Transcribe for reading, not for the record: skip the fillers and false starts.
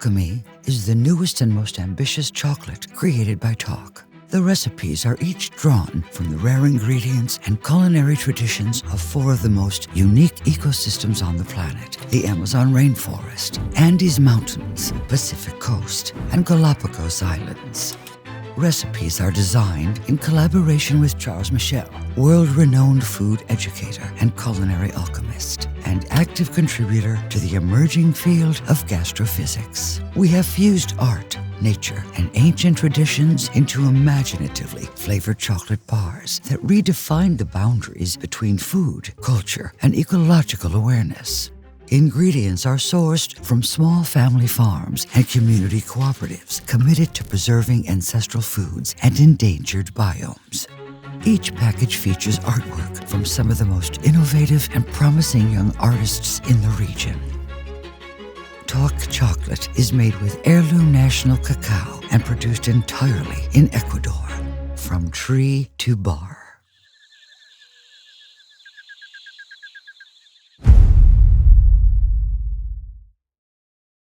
Alchemy is the newest and most ambitious chocolate created by Talk. The recipes are each drawn from the rare ingredients and culinary traditions of four of the most unique ecosystems on the planet: the Amazon rainforest, Andes Mountains, Pacific Coast, and Galapagos Islands. Recipes are designed in collaboration with Charles Michel, world-renowned food educator and culinary alchemist, and active contributor to the emerging field of gastrophysics. We have fused art, nature, and ancient traditions into imaginatively flavored chocolate bars that redefine the boundaries between food, culture, and ecological awareness. Ingredients are sourced from small family farms and community cooperatives committed to preserving ancestral foods and endangered biomes. Each package features artwork from some of the most innovative and promising young artists in the region. Talk chocolate is made with Heirloom National cacao and produced entirely in Ecuador, from tree to bar.